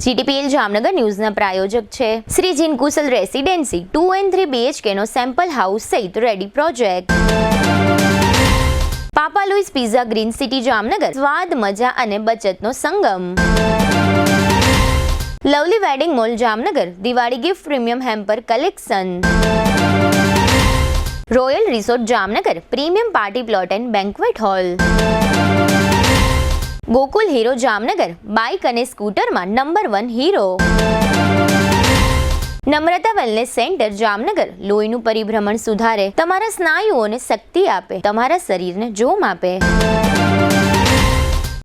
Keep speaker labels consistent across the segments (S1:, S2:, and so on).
S1: GTPL Jamnagar ન્યૂઝના પ્રાયોજક છે Shri Jeen Kushal residency 2 and 3 BHK નો સેમ્પલ હાઉસ સહિત ready project. Papa Louis pizza green city Jamnagar, સ્વાદ, મજા અને બચતનો સંગમ. Lovely wedding mall Jamnagar, Diwali gift premium hamper collection. Royal resort Jamnagar, premium party plot and banquet hall. Gokul Hero Jamnagar, bike અને સ્કૂટરમાં number 1 Hero. Namrata wellness centre Jamnagar, લોહીનું પરિભ્રમણ સુધારે, તમારા સ્નાયુઓને શક્તિ આપે, તમારા શરીરને જોમ આપે.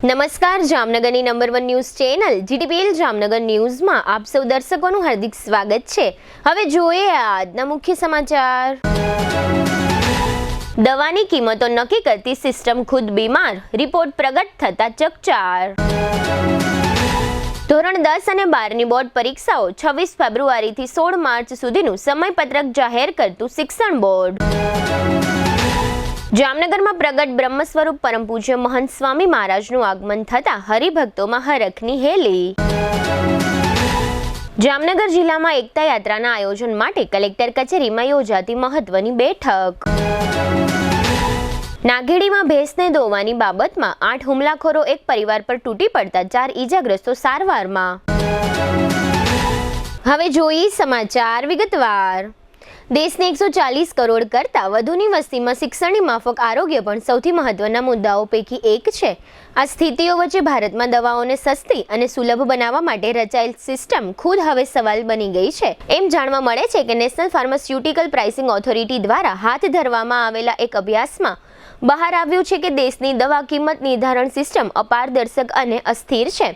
S1: નમસ્કાર, જામનગરની number 1 news channel GTPL Jamnagar ન્યૂઝમાં આપ સૌ દર્શકોનું હાર્દિક સ્વાગત છે. હવે જોઈએ આજના મુખ્ય સમાચાર. દવાની કિંમતો નક્કી કરતી સિસ્ટમ ખુદ બીમાર, રિપોર્ટ પ્રગટ થતા ચકચાર. ધોરણ 10 અને 12ની બોર્ડ પરીક્ષાઓ 26 ફેબ્રુઆરીથી 16 માર્ચ સુધીનું સમયપત્રક જાહેર કરતું શિક્ષણ બોર્ડ. જામનગરમાં પ્રગટ બ્રહ્મ સ્વરૂપ પરમ પૂજ્ય મહંત સ્વામી મહારાજનું આગમન થતા હરિભક્તોમાં હરખની હેલી. જામનગર જિલ્લામાં એકતા યાત્રાના આયોજન માટે કલેક્ટર કચેરીમાં યોજાતી મહત્વની બેઠક. નાગેડીમાં ભેંસને દોવાની બાબતમાં 8 હુમલાખોરો એક પરિવાર પર તૂટી પડતા 4 ઈજાગ્રસ્તો સારવારમાં. હવે જોઈએ સમાચાર વિગતવાર. દેશની 140 કરોડ કરતાં વધુની વસ્તીમાં શિક્ષણની માફક આરોગ્ય પણ સૌથી મહત્વના મુદ્દાઓ પૈકી એક છે. આ સ્થિતિઓ વચ્ચે ભારતમાં દવાઓને સસ્તી અને સુલભ બનાવવા માટે રચાયેલ સિસ્ટમ ખુદ હવે સવાલ બની ગઈ છે. એમ જાણવા મળે છે કે નેશનલ ફાર્માસ્યુટિકલ પ્રાઇસિંગ ઓથોરિટી દ્વારા હાથ ધરવામાં આવેલા એક અભ્યાસમાં બહાર આવ્યું છે કે દેશની દવા કિંમત નિર્ધારણ સિસ્ટમ અપારદર્શક અને અસ્થિર છે.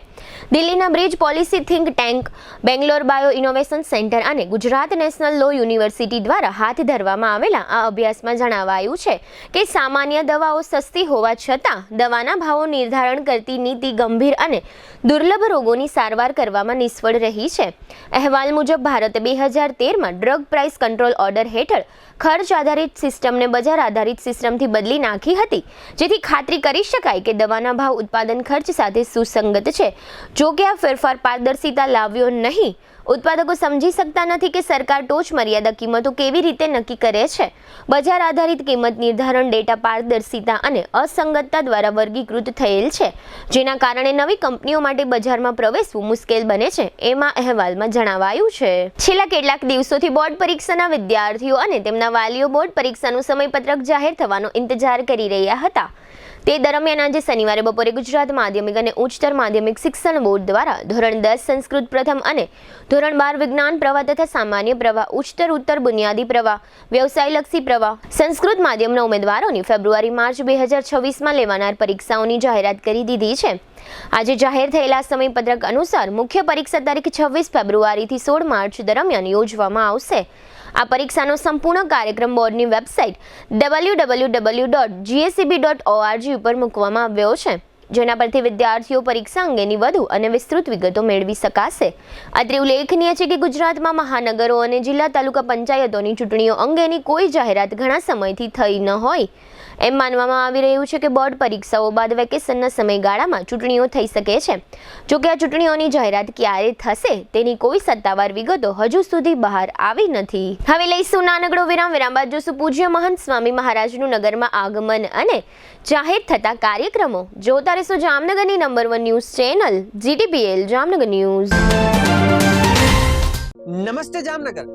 S1: દિલ્હીના bridge policy think tank, Bangalore bio innovation centre અને ગુજરાત નેશનલ લો યુનિવર્સિટી દ્વારા હાથ ધરવામાં આવેલા આ અભ્યાસમાં જણાવાયું છે કે સામાન્ય દવાઓ સસ્તી હોવા છતાં દવાના ભાવો નિર્ધારણ કરતી નીતિ ગંભીર અને દુર્લભ રોગોની સારવાર કરવામાં નિષ્ફળ રહી છે. અહેવાલ મુજબ ભારતે 2013માં ડ્રગ પ્રાઇસ કંટ્રોલ ઓર્ડર હેઠળ ખર્ચ આધારિત સિસ્ટમને બજાર આધારિત સિસ્ટમથી બદલી નાખી હતી, જેથી ખાતરી કરી શકાય કે દવાના ભાવ ઉત્પાદન ખર્ચ સાથે સુસંગત છે. જો કે આ ફેરફાર પારદર્શિતા લાવ્યો નહીં. ઉત્પાદકો સમજી શકતા નથી કે સરકાર ટોચ મર્યાદા કિંમતો કેવી રીતે નક્કી કરે છે. બજાર આધારિત કિંમત નિર્ધારણ ડેટા પારદર્શિતા અને અસંગતતા દ્વારા વર્ગીકૃત થયેલ છે, જેના કારણે નવી કંપનીઓ માટે બજારમાં પ્રવેશવું મુશ્કેલ બને છે, એમાં અહેવાલમાં જણાવાયું છે. છેલ્લા કેટલાક દિવસોથી બોર્ડ પરીક્ષાના વિદ્યાર્થીઓ અને તેમના વાલીઓ બોર્ડ પરીક્ષાનું સમયપત્રક જાહેર થવાનો ઇંતજાર કરી રહ્યા હતા. તે દરમિયાન આજે શનિવારે બપોરે ગુજરાત માધ્યમિક અને ઉચ્ચતર માધ્યમિક શિક્ષણ બોર્ડ દ્વારા ધોરણ 10 સંસ્કૃત પ્રથમ અને ધોરણ 12 વિજ્ઞાન પ્રવાહ તથા સામાન્ય પ્રવાહ, ઉચ્ચતર ઉત્તર બુનિયાદી પ્રવાહ, વ્યવસાયલક્ષી પ્રવાહ, સંસ્કૃત માધ્યમના ઉમેદવારોની ફેબ્રુઆરી-માર્ચ 2026માં લેવાનાર પરીક્ષાઓની જાહેરાત કરી દીધી છે. આજે જાહેર થયેલા સમયપત્રક અનુસાર મુખ્ય પરીક્ષા તારીખ 26 ફેબ્રુઆરીથી 16 માર્ચ દરમિયાન યોજવામાં આવશે. આ પરીક્ષાનો સંપૂર્ણ કાર્યક્રમ બોર્ડની વેબસાઇટ www.gscb.org ઉપર મૂકવામાં આવ્યો છે, જેના પરથી વિદ્યાર્થીઓ પરીક્ષા અંગેની વધુ અને વિસ્તૃત વિગતો મેળવી શકાશે. અત્રે ઉલ્લેખનીય છે કે ગુજરાતમાં મહાનગરો અને જિલ્લા તાલુકા પંચાયતોની ચૂંટણીઓ અંગેની કોઈ જાહેરાત ઘણા સમયથી થઈ ન હોય. એમ માનવામાં આવી રહ્યું છે કે બોર્ડ પરીક્ષાઓ બાદ વેકેશનના સમયગાળામાં ચૂંટણીઓ થઈ શકે છે. જોકે આ ચૂંટણીઓની જાહેરાત ક્યારે થશે તેની કોઈ સત્તાવાર વિગતો હજુ સુધી બહાર આવી નથી. હવે લઈશું નાનકડો વિરામ. વિરામ બાદ જોશું પૂજ્ય મહંત સ્વામી મહારાજનું નગરમાં આગમન અને જાહેર થતા કાર્યક્રમો. જોતા રહેશો જામનગરની number 1 news channel GTPL Jamnagar news.
S2: નમસ્તે જામનગર.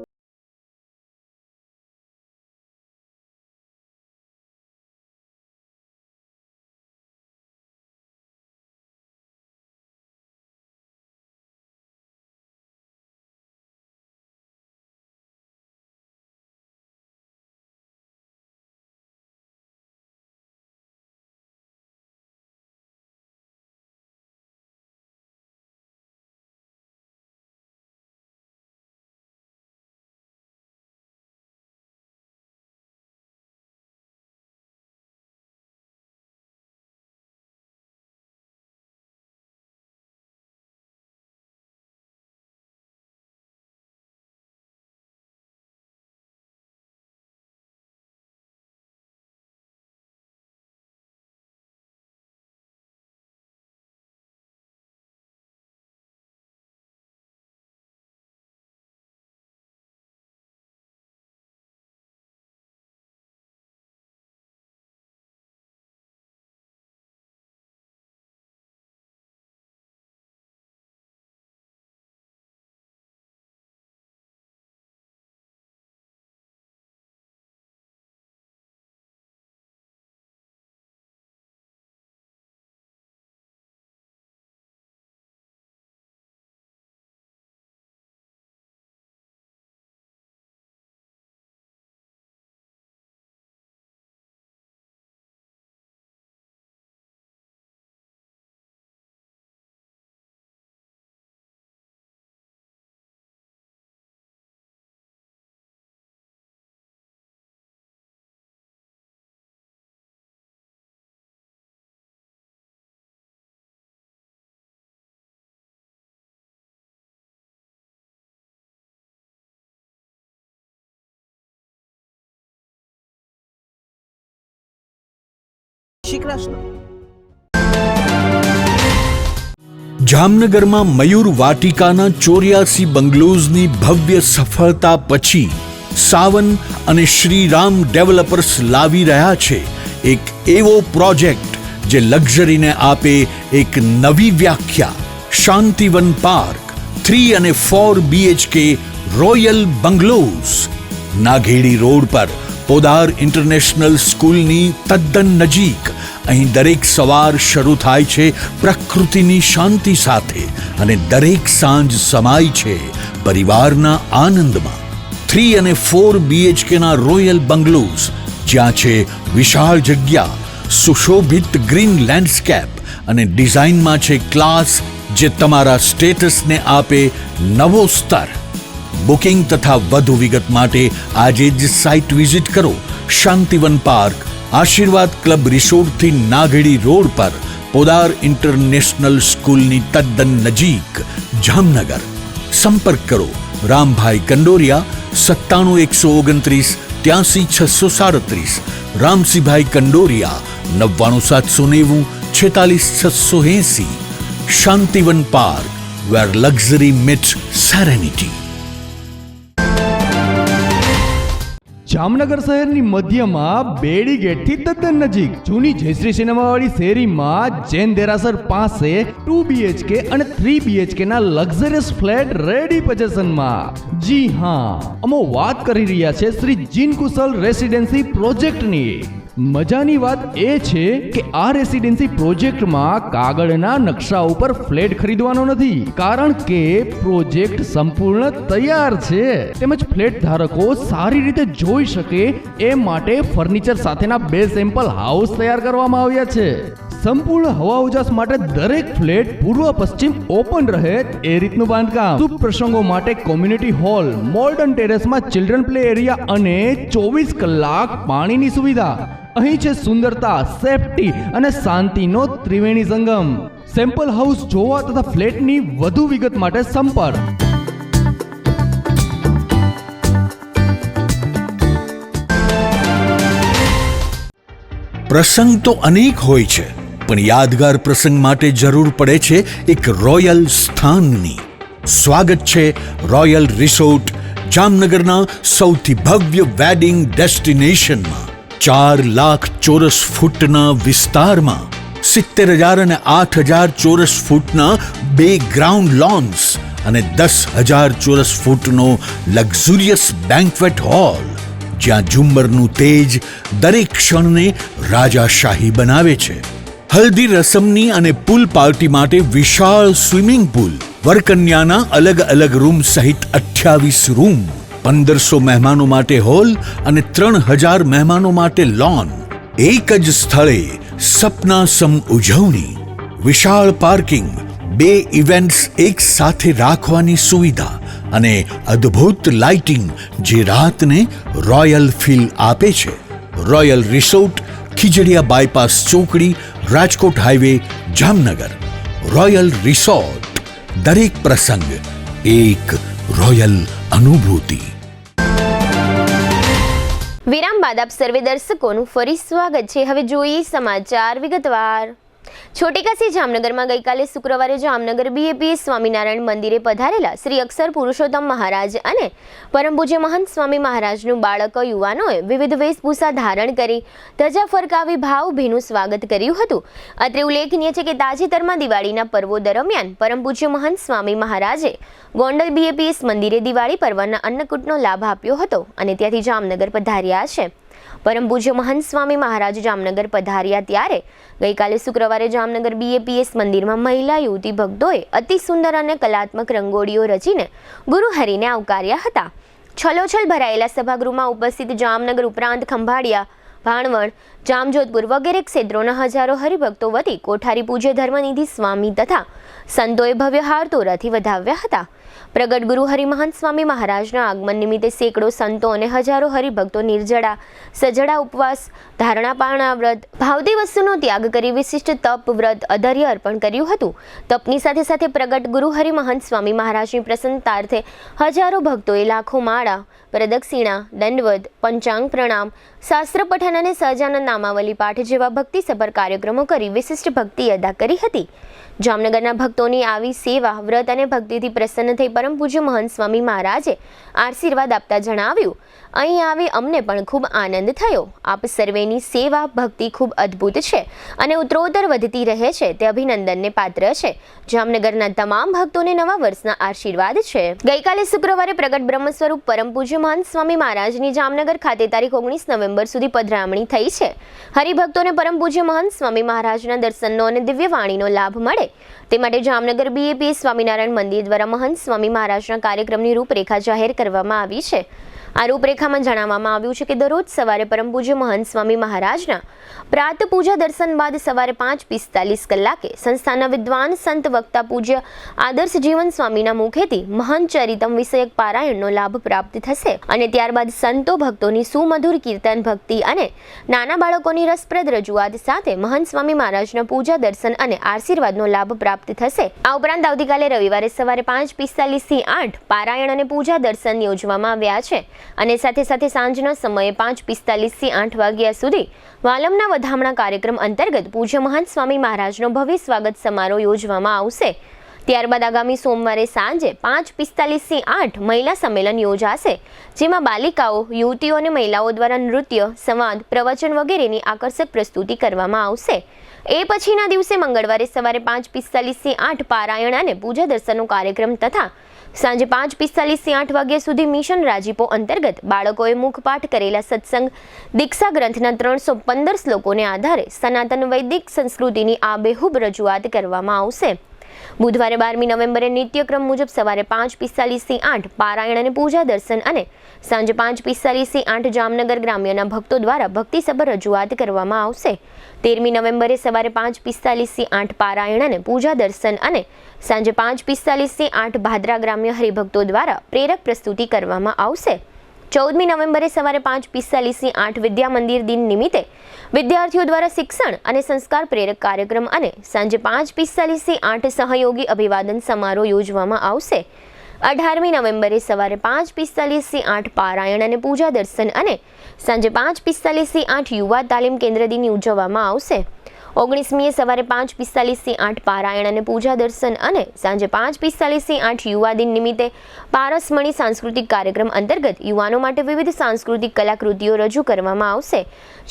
S2: શ્રી કૃષ્ણ.
S3: જામનગરમાં મયુર વાટિકાના 84 બંગલોઝની ભવ્ય સફળતા પછી સાવન અને શ્રીરામ ડેવલપર્સ લાવી રહ્યા છે એક એવો પ્રોજેક્ટ જે લક્ઝરીને આપે એક નવી વ્યાખ્યા. શાંતિવન પાર્ક 3 અને 4 BHK રોયલ બંગલોઝ નાઘેડી રોડ પર પોદાર ઇન્ટરનેશનલ સ્કૂલની તદ્દન નજીક. અહીં દરેક સવાર શરૂ થાય છે પ્રકૃતિની શાંતિ સાથે અને દરેક સાંજ સમાય છે પરિવારના આનંદમાં. 3 અને 4 BHKના રોયલ બંગલોઝ જ્યાં છે વિશાળ જગ્યા, સુશોભિત ગ્રીન લેન્ડસ્કેપ અને ડિઝાઇનમાં છે ક્લાસ જે તમારા સ્ટેટસને આપે નવો સ્તર. બુકિંગ તથા વધુ વિગત માટે આજે જ સાઇટ વિઝિટ કરો. શાંતિવન પાર્ક, આશીર્વાદ ક્લબ રિસોર્ટથી નાઘેડી રોડ પર, પોદાર ઇન્ટરનેશનલ સ્કૂલની તદ્દન નજીક, જામનગર. સંપર્ક કરો Rambhai Kandoriya 97 129 83 637, Ramsinhbhai Kandoriya 99 790 46 680. Shantivan park, where luxury meets serenity.
S4: Jamnagar શહેરની મધ્યમાં બેડી ગેટથી તદ્દન નજીક જૂની જયશ્રી સિનેમાવાળી શેરીમાં જૈન દેરાસર પાસે 2 BHK અને 3 BHK ના લક્ઝરિયસ ફ્લેટ રેડી પોઝિશનમાં. જી હા, અમે વાત કરી રહ્યા છે શ્રી જીન કુશલ રેસિડેન્સી પ્રોજેક્ટની. મજાની વાત એ છે કે આ રેસિડેન્સી પ્રોજેક્ટમાં કાગળના નકશા ઉપર ફ્લેટ ખરીદવાનો નથી, કારણ કે પ્રોજેક્ટ સંપૂર્ણ તૈયાર છે. તેમજ ફ્લેટ ધારકો સારી રીતે જોઈ શકે એ માટે ફર્નિચર સાથેના 2 સેમ્પલ હાઉસ તૈયાર કરવામાં આવ્યા છે. સંપૂર્ણ હવા ઉજાસ માટે દરેક ફ્લેટ પૂર્વ પશ્ચિમ ઓપન રહે એ રીતનું બાંધકામ. શુભ પ્રસંગો માટે કોમ્યુનિટી હોલ, મોડર્ન ટેરેસમાં ચિલ્ડ્રન પ્લે એરિયા અને 24 કલાક પાણીની સુવિધા. અહીં છે સુંદરતા, સેફટી અને શાંતિનો ત્રિવેણી સંગમ. સેમ્પલ હાઉસ જોવા તથા ફ્લેટની વધુ વિગત માટે સંપર્ક.
S3: પ્રસંગ તો અનેક હોય છે, પણ યાદગાર પ્રસંગ માટે જરૂર પડે છે એક રોયલ સ્થાનની. સ્વાગત છે રોયલ રિસોર્ટ, જામનગરના સૌથી ભવ્ય વેડિંગ ડેસ્ટિનેશનમાં. 4 લાખ ચોરસ ફૂટના વિસ્તારમાં 70,000 અને 8,000 ચોરસ ફૂટના 2 ગ્રાઉન્ડ લોન્સ અને 10,000 ચોરસ ફૂટનો લક્ઝુરિયસ બેન્ક્વેટ હોલ, જ્યાં ઝુમ્મરનું તેજ દરેક ક્ષણને રાજાશાહી બનાવે છે. હલ્દી રસમની અને પૂલ પાર્ટી માટે વિશાળ સ્વિમિંગ પૂલ, વરકન્યાના અલગ અલગ રૂમ સહિત 28 રૂમ, 1500 મહેમાનો માટે હોલ અને 3000 મહેમાનો માટે લોન. એક જ સ્થળે સપનાસમ ઉજવણી, વિશાળ પાર્કિંગ, 2 ઇવેન્ટ્સ એક સાથે રાખવાની સુવિધા અને અદ્ભુત લાઇટિંગ જે રાતને રોયલ ફીલ આપે છે. રોયલ રિસોર્ટ, ખીજડીયા બાયપાસ ચોકડી, Rajkot highway, Jamnagar. Royal resort, દરેક પ્રસંગ એક રોયલ અનુભૂતિ.
S1: વિરામ બાદ આપ સર્વે દર્શકોનું ફરી સ્વાગત છે. હવે જોઈએ સમાચાર વિગતવાર. છોટીકાસી જામનગરમાં ગઈકાલે શુક્રવારે જામનગર BAPS સ્વામિનારાયણ મંદિરે પધારેલા શ્રી અક્ષર પુરુષોત્તમ મહારાજ અને પરમ પૂજ્ય મહંત સ્વામી મહારાજનું બાળકો યુવાનોએ વિવિધ વેશભૂષા ધારણ કરી ધજા ફરકાવી ભાવભીનું સ્વાગત કર્યું હતું. અત્રે ઉલ્લેખનીય છે કે તાજેતરમાં દિવાળીના પર્વો દરમિયાન પરમ પૂજ્ય મહંત સ્વામી મહારાજે ગોંડલ BAPS મંદિરે દિવાળી પર્વના અન્નકૂટનો લાભ આપ્યો હતો અને ત્યાંથી જામનગર પધાર્યા છે. પરમ પૂજ્ય મહંત સ્વામી મહારાજ જામનગર પધાર્યા ત્યારે ગઈકાલે શુક્રવારે જામનગર BAPS મંદિરમાં મહિલા યુવતી ભક્તોએ અતિ સુંદર અને કલાત્મક રંગોળીઓ રચીને ગુરુહરિને આવકાર્યા હતા. છલોછલ ભરાયેલા સભાગૃહમાં ઉપસ્થિત જામનગર ઉપરાંત ખંભાળિયા, ભાણવડ, જામજોધપુર વગેરે ક્ષેત્રોના હજારો હરિભક્તો વતી કોઠારી પૂજ્ય ધર્મનિધિ સ્વામી તથા સંતોએ ભવ્ય હારતોરાથી વધાવ્યા હતા. પ્રગટ ગુરુ હરિમહંત સ્વામી મહારાજના આગમન નિમિત્તે સેંકડો સંતો અને હજારો હરિભક્તો નિર્જળા સજડા ઉપવાસ, ધારણા પારણા વ્રત, ભાવતી વસ્તુનો ત્યાગ કરી વિશિષ્ટ તપ વ્રત અધર્ય અર્પણ કર્યું હતું. તપની સાથે સાથે પ્રગટ ગુરુ હરિમહંત સ્વામી મહારાજની પ્રસન્નતાર્થે હજારો ભક્તોએ લાખો માળા, પ્રદક્ષિણા, દંડવત, પંચાંગ પ્રણામ, શાસ્ત્ર પઠન અને સહજાનંદ નામાવલી પાઠ જેવા ભક્તિસભર કાર્યક્રમો કરી વિશિષ્ટ ભક્તિ અદા કરી હતી. જામનગરના ભક્તોની આવી સેવા, વ્રત અને ભક્તિથી પ્રસન્ન થઈ પરમ પૂજ્ય મહંત સ્વામી મહારાજે આશીર્વાદ આપતા જણાવ્યું, અહીં આવી અમને પણ ખૂબ આનંદ થયો. આપ સર્વેની સેવા ભક્તિ ખૂબ અદ્ભુત છે અને ઉત્તરોત્તર વધતી રહે છે તે અભિનંદનને પાત્ર છે. જામનગરના તમામ ભક્તોને નવા વર્ષના આશીર્વાદ છે. ગઈકાલે શુક્રવારે પ્રગટ બ્રહ્મ સ્વરૂપ પરમ પૂજ્ય મહંત સ્વામી મહારાજની જામનગર ખાતે તારીખ 19 નવેમ્બર સુધી પધરામણી થઈ છે. હરિભક્તોને પરમ પૂજ્ય મહંત સ્વામી મહારાજના દર્શનનો અને દિવ્ય વાણીનો લાભ મળે તે માટે જામનગર BAPS સ્વામિનારાયણ મંદિર દ્વારા મહંત સ્વામી મહારાજના કાર્યક્રમની રૂપરેખા જાહેર કરવામાં આવી છે. આ રૂપરેખામાં જણાવવામાં આવ્યું છે કે દરરોજ સવારે પરમ પૂજ્ય મહંત સ્વામી મહારાજના પ્રાત પૂજા દર્શન બાદ સવારે 5:45 કલાકે સંસ્થાના વિદ્વાન સંત વક્તા પૂજ્ય આદર્શ જીવન સ્વામીના મુખેથી મહંત ચરિતમ વિષયક પારાયણનો લાભ પ્રાપ્ત થશે અને ત્યારબાદ સંતો ભક્તોની સુમધુર કીર્તન ભક્તિ અને નાના બાળકોની રસપ્રદ રજૂઆત સાથે મહંત સ્વામી મહારાજના પૂજા દર્શન અને આશીર્વાદનો લાભ પ્રાપ્ત થશે. આ ઉપરાંત આવતીકાલે રવિવારે સવારે 5:45 થી 8 પારાયણ અને પૂજા દર્શન યોજવામાં આવ્યા છે અને સાથે સાથે સાંજના સમયે 5:45 થી 8 વાગ્યા સુધી વાલમના વધામણા કાર્યક્રમ અંતર્ગત પૂજ્ય મહંત સ્વામી મહારાજનો ભવ્ય સ્વાગત સમારોહ યોજવામાં આવશે. ત્યારબાદ આગામી સોમવારે સાંજે 5:45 થી 8 મહિલા સંમેલન યોજાશે, જેમાં બાલિકાઓ, યુવતીઓ અને મહિલાઓ દ્વારા નૃત્ય, સંવાદ, પ્રવચન વગેરેની આકર્ષક પ્રસ્તુતિ કરવામાં આવશે. એ પછીના દિવસે મંગળવારે સવારે 5:45 થી 8 પારાયણ અને પૂજા દર્શનનો કાર્યક્રમ તથા સાંજે 5:45 થી 8 વાગ્યા સુધી મિશન રાજીપો અંતર્ગત બાળકોએ મુખપાઠ કરેલા સત્સંગ દીક્ષા ગ્રંથના 315 શ્લોકોને આધારે સનાતન વૈદિક સંસ્કૃતિની આબેહૂબ રજૂઆત કરવામાં આવશે. બુધવારે 12મી નવેમ્બરે નિત્યક્રમ મુજબ સવારે 5:45 થી 8 પારાયણ અને પૂજા દર્શન અને સાંજે 5:45 થી 8 જામનગર ગ્રામ્યના ભક્તો દ્વારા ભક્તિસભર રજૂઆત કરવામાં આવશે. 13મી નવેમ્બરે સવારે 5:45 થી 8 પારાયણ અને પૂજા દર્શન અને સાંજે 5:45 થી 8 ભાદરા ગ્રામ્ય હરિભક્તો દ્વારા પ્રેરક પ્રસ્તુતિ કરવામાં આવશે. 14મી નવેમ્બરે સવારે 5:45 થી 8 વિદ્યા મંદિર દિન નિમિત્તે વિદ્યાર્થીઓ દ્વારા શિક્ષણ અને સંસ્કાર પ્રેરક કાર્યક્રમ અને સાંજે 5:45 થી 8 સહયોગી અભિવાદન સમારોહ યોજવામાં આવશે. 18મી નવેમ્બરે સવારે 5:45 થી 8 પારાયણ અને પૂજા દર્શન અને સાંજે 5:45 થી 8 યુવા તાલીમ કેન્દ્ર દિન ઉજવવામાં આવશે. 19મીએ સવારે 5:45 થી 8 પારાયણ અને પૂજા દર્શન અને સાંજે 5:45 થી 8 યુવા દિન નિમિત્તે પારસમણી સાંસ્કૃતિક કાર્યક્રમ અંતર્ગત યુવાનો માટે વિવિધ સાંસ્કૃતિક કલાકૃતિઓ રજૂ કરવામાં આવશે,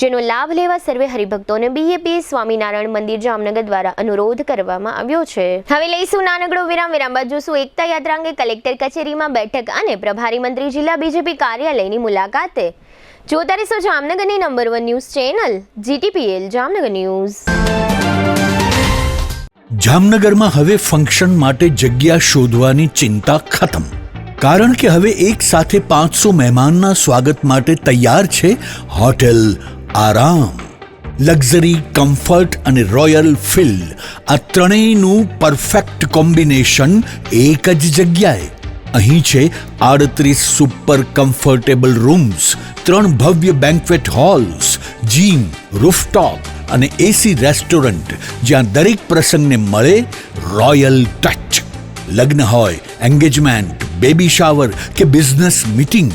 S1: જેનો લાભ લેવા સર્વે હરિભક્તોને BAPS સ્વામિનારાયણ મંદિર જામનગર દ્વારા અનુરોધ કરવામાં આવ્યો છે. હવે લઈશું નાનકડો વિરામ બાદ જોશું એકતા યાત્રા અંગે કલેક્ટર કચેરીમાં બેઠક અને પ્રભારી મંત્રી જિલ્લા BJP કાર્યાલયની મુલાકાતે. જોતા રહેશો જામનગરની number 1 news channel GTPL Jamnagar news.
S3: જામનગરમાં હવે ફંક્શન માટે જગ્યા શોધવાની ચિંતા ખતમ, કારણ કે હવે એક સાથે 500 મહેમાનના સ્વાગત માટે તૈયાર છે હોટેલ આરામ. લક્ઝરી, કમ્ફર્ટ અને રોયલ ફીલ, આ ત્રણેયનું પરફેક્ટ કોમ્બિનેશન એક જ જગ્યાએ. અહીં છે 38 સુપર કમ્ફર્ટેબલ રૂમ્સ, 3 ભવ્ય બેન્ક્વેટ હોલ્સ, જીમ, રૂફટોપ અને AC રેસ્ટોરન્ટ, જ્યાં દરેક પ્રસંગને મળે રોયલ ટચ. લગ્ન હોય, એન્ગેજમેન્ટ, બેબી શાવર કે બિઝનેસ મીટિંગ,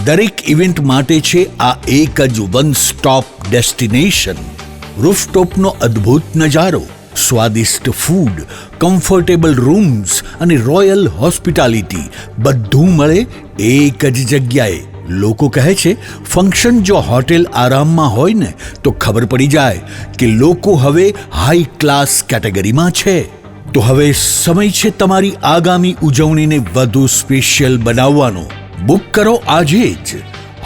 S3: દરેક ઇવેન્ટ માટે છે આ એક જ વન સ્ટોપ ડેસ્ટિનેશન. રૂફટોપનો અદ્ભુત નજારો, સ્વાદિષ્ટ ફૂડ, કમ્ફર્ટેબલ રૂમ્સ અને રોયલ હોસ્પિટાલિટી બધું મળે એક જ જગ્યાએ. લોકો કહે છે ફંક્શન જો હોટેલ આરામમાં હોય ને તો ખબર પડી જાય કે લોકો હવે હાઈ ક્લાસ કેટેગરીમાં છે. તો હવે સમય છે તમારી આગામી ઉજવણીને વધુ સ્પેશિયલ બનાવવાનો. બુક કરો આજે જ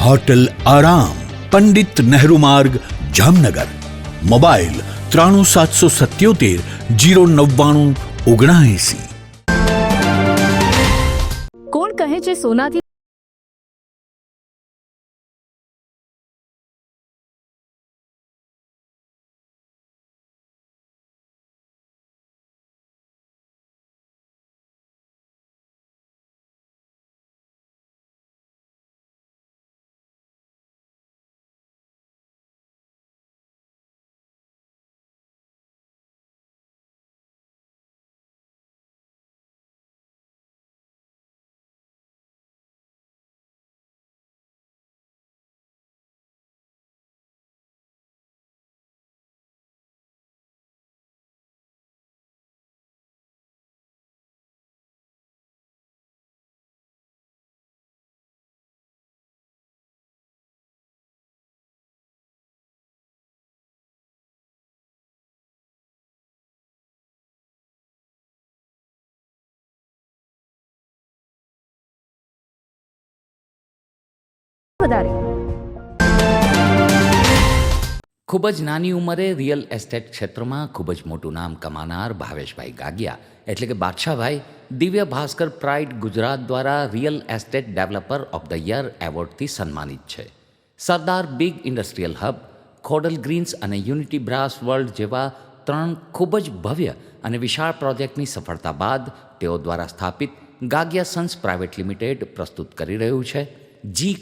S3: હોટેલ આરામ, પંડિત નહેરુ માર્ગ, જામનગર. મોબાઈલ 93777 09979.
S2: કોણ કહે છે સોનાથી વધારે.
S5: ખૂબ જ નાની ઉંમરે રિયલ એસ્ટેટ ક્ષેત્રમાં ખૂબ જ મોટું નામ કમાનાર ભાવેશભાઈ ગાગિયા એટલે કે બાદશાહભાઈ દિવ્ય ભાસ્કર પ્રાઇડ ગુજરાત દ્વારા real estate developer of the year એવોર્ડથી સન્માનિત છે. Sardar big industrial hub, Khodal greens અને યુનિટી બ્રાસ વર્લ્ડ જેવા 3 ખૂબ જ ભવ્ય અને વિશાળ પ્રોજેક્ટની સફળતા બાદ તેઓ દ્વારા સ્થાપિત ગાગિયા સન્સ પ્રાઇવેટ લિમિટેડ પ્રસ્તુત કરી રહ્યું છે જી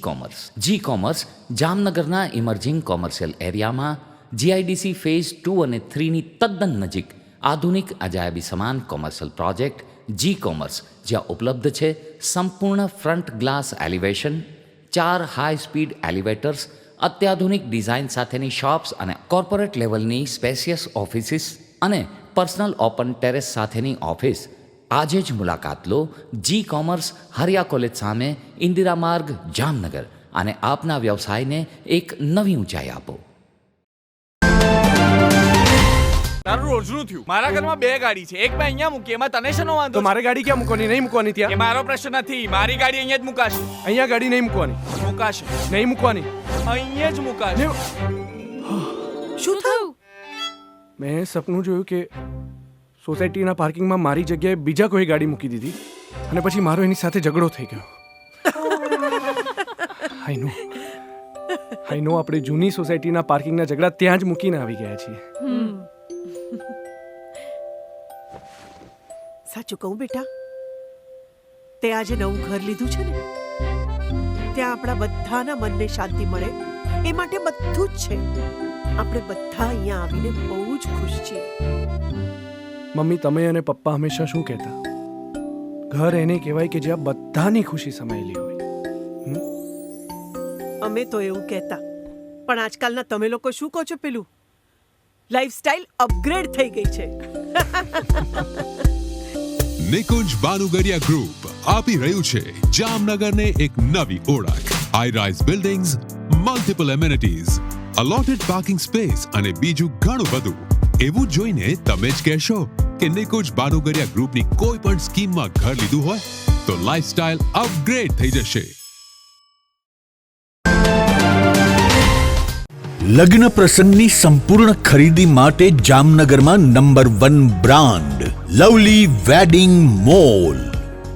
S5: કોમર્સ જામનગરના ઇમર્જિંગ કોમર્શિયલ એરિયામાં જીઆઈડીસી ફેઝ 2 અને 3ની તદ્દન નજીક આધુનિક અજાયબી સમાન કોમર્શિયલ પ્રોજેક્ટ જી કોમર્સ, જ્યાં ઉપલબ્ધ છે સંપૂર્ણ front glass elevation, 4 high speed elevators, અત્યાધુનિક ડિઝાઇન સાથેની શોપ્સ અને કોર્પોરેટ લેવલની સ્પેશિયસ ઓફિસીસ અને પર્સનલ ઓપન ટેરેસ સાથેની ઓફિસ. આજે જ મુલાકાત લો જી કોમર્સ, હરિયા કોલેજ સામે, ઇન્દિરા માર્ગ, જામનગર, અને આપના વ્યવસાયને એક નવી ઊંચાઈ આપો.
S6: તારું રોજનું થયું. મારા ઘરમાં 2 ગાડી છે, એક મેં અહીંયા મૂકી, એમાં તને શેનો વાંધો?
S7: તો મારે ગાડી ક્યાં મૂકવાની? નહીં મૂકવાની ત્યાં.
S6: એ મારો પ્રશ્ન નથી. મારી ગાડી અહીંયા જ મુકાશે.
S7: અહીંયા ગાડી નહીં મૂકવાની.
S6: મુકાશે.
S7: નહીં મૂકવાની.
S6: અહીંયા જ મુકાશે.
S2: શું થયું?
S7: મેં સપનું જોયું કે સોસાયટીના પાર્કિંગમાં મારી જગ્યાએ બીજા કોઈ ગાડી મૂકી દીધી અને પછી મારો એની સાથે ઝઘડો થઈ ગયો. આઈ નો આપણે જૂની સોસાયટીના પાર્કિંગના ઝઘડા ત્યાં જ મૂકીને આવી ગયા છીએ.
S8: સાચું કહું બેટા, તે આજે નવું ઘર લીધું છે ને, ત્યાં આપણા બધાના મનને શાંતિ મળે એ માટે બધું જ છે. આપણે બધા અહીંયા આવીને બહુ જ ખુશ છીએ.
S7: મમ્મી, તમે અને પપ્પા હંમેશા શું કહેતા? ઘર એને કહેવાય કે જ્યાં બધાની ખુશી સમાયેલી હોય.
S8: અમે તો એવું કહેતા, પણ આજકાલના તમે લોકો શું કહો છો? પેલું લાઈફસ્ટાઈલ અપગ્રેડ થઈ ગઈ છે.
S9: નિકુંજ બાનુગરિયા ગ્રુપ આપી રહ્યું છે જામનગરને એક નવી ઓળખ. High rise buildings, multiple amenities, allotted parking space અને બીજું ઘણું બધું. એવું જોઈને તમે જ કહેશો કે નિકુંજ બાનુગરિયા ગ્રુપની કોઈ પણ સ્કીમમાં ઘર લીધું હોય તો લાઈફસ્ટાઈલ અપગ્રેડ થઈ જશે.
S3: લગ્ન પ્રસંગની સંપૂર્ણ ખરીદી માટે જામનગરમાં number 1 brand lovely wedding mall.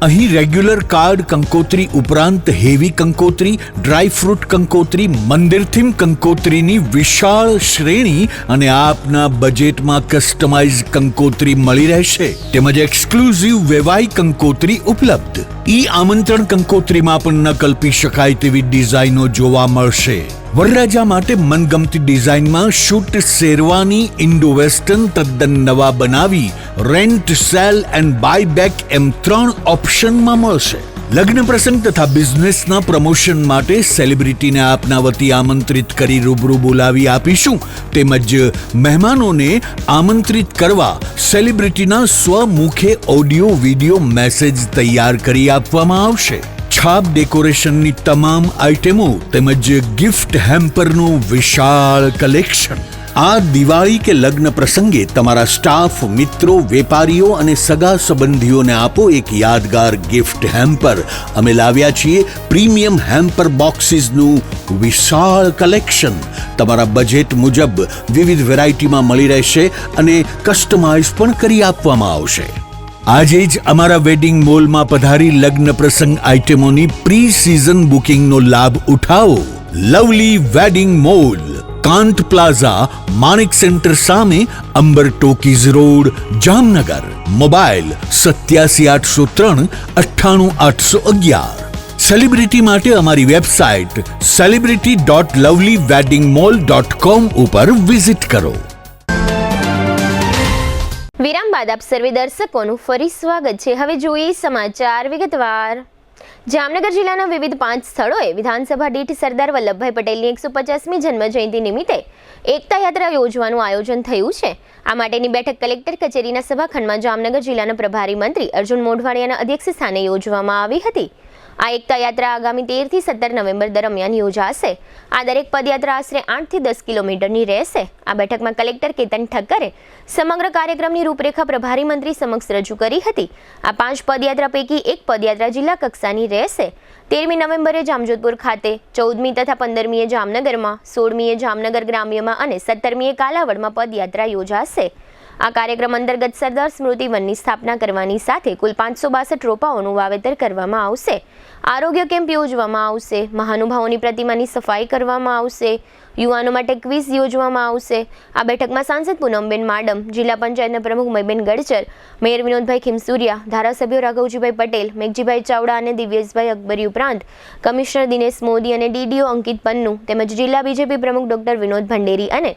S3: અહીં રેગ્યુલર કાર્ડ કંકોત્રી ઉપરાંત હેવી કંકોત્રી, ડ્રાયફ્રૂટ કંકોત્રી, મંદિર થીમ કંકોત્રીની વિશાળ શ્રેણી અને આપના બજેટમાં કસ્ટમાઇઝ કંકોત્રી મળી રહેશે. તેમજ એક્સક્લુઝિવ વેવાઈ કંકોત્રી ઉપલબ્ધ. ઈ આમંત્રણ કંકોત્રીમાં પણ ન કલ્પી શકાય તેવી ડિઝાઇનો જોવા મળશે. વરરાજા માટે મનગમતી ડિઝાઇનમાં શૂટ શેરવાની, ઇન્ડો વેસ્ટર્ન તદ્દન નવા બનાવી rent, sale and buy back એમ 3 ઓપ્શનમાં મળશે. લગ્ન પ્રસંગ તથા બિઝનેસના પ્રમોશન માટે સેલિબ્રિટીને આપના વતી આમંત્રિત કરી રૂબરૂ બોલાવી આપીશું. તેમજ મહેમાનોને આમંત્રિત કરવા સેલિબ્રિટીના સ્વમુખે ઓડિયો વિડિયો મેસેજ તૈયાર કરી આપવામાં આવશે. છાપ ડેકોરેશનની તમામ આઇટમો તેમજ ગિફ્ટ હેમ્પરનું વિશાળ કલેક્શન. આ દિવાળી કે લગ્ન પ્રસંગે તમારા સ્ટાફ, મિત્રો, વેપારીઓ અને સગા સંબંધીઓને આપો એક યાદગાર ગિફ્ટ હેમ્પર. અમે લાવ્યા છીએ પ્રીમિયમ હેમ્પર બોક્સીસનું વિશાળ કલેક્શન. તમારા બજેટ મુજબ વિવિધ વેરાયટીમાં મળી રહેશે અને કસ્ટમાઇઝ પણ કરી આપવામાં આવશે. આજે જ અમારા વેડિંગ મોલમાં પધારી લગ્ન પ્રસંગ આઇટમોની પ્રી સિઝન બુકિંગનો લાભ ઉઠાવો. Lovely wedding mall, Kant plaza, Manik centre સામે, Amber talkies road, Jamnagar. Mobile 87 803 98 811. Celebrity માટે અમારી વેબસાઇટ celebrity.lovelyweddingmall.com ઉપર વિઝિટ કરો.
S1: વિરામ બાદ આપ સર્વે દર્શકોનું ફરી સ્વાગત છે. હવે જોઈએ સમાચાર વિગતવાર. જામનગર જિલ્લાના વિવિધ 5 સ્થળોએ વિધાનસભા દીઠ સરદાર વલ્લભભાઈ પટેલની 150મી જન્મજયંતિ નિમિત્તે એકતા યાત્રા યોજવાનું આયોજન થયું છે. આ માટેની બેઠક કલેક્ટર કચેરીના સભાખંડમાં જામનગર જિલ્લાના પ્રભારી મંત્રી અર્જુન મોઢવાડિયાના અધ્યક્ષ સ્થાને યોજવામાં આવી હતી. આ એકતા યાત્રા આગામી 13 થી 17 નવેમ્બર દરમિયાન યોજાશે. આ દરેક પદયાત્રા આશરે 8 થી 10 કિલોમીટરની રહેશે. આ બેઠકમાં કલેક્ટર કેતન ઠક્કરે સમગ્ર કાર્યક્રમની રૂપરેખા પ્રભારી મંત્રી સમક્ષ રજૂ કરી હતી. આ 5 પદયાત્રા પૈકી એક પદયાત્રા જિલ્લા કક્ષાની રહેશે. 13મી નવેમ્બરે જામજોધપુર ખાતે, 14મી તથા 15મીએ જામનગરમાં, 16મીએ જામનગર ગ્રામ્યમાં અને 17મીએ કાલાવડમાં પદયાત્રા યોજાશે. આ કાર્યક્રમ અંતર્ગત સરદાર સ્મૃતિ વનની સ્થાપના કરવાની સાથે કુલ 562 રોપાઓનું વાવેતર કરવામાં આવશે. આરોગ્ય કેમ્પ યોજવામાં આવશે. મહાનુભાવોની પ્રતિમાની સફાઈ કરવામાં આવશે. યુવાનો માટે ક્વિઝ યોજવામાં આવશે. આ બેઠકમાં સાંસદ પૂનમબેન માડમ, જિલ્લા પંચાયતના પ્રમુખ મયબેન ગડચર, મેયર વિનોદભાઈ ખીમસુરિયા, ધારાસભ્યો રાઘવજીભાઈ પટેલ, મેઘજીભાઈ ચાવડા અને દિવ્યેશભાઈ અકબરી ઉપરાંત કમિશનર દિનેશ મોદી અને ડીડીઓ અંકિત પન્નુ તેમજ જિલ્લા બીજેપી પ્રમુખ ડોક્ટર વિનોદ ભંડેરી અને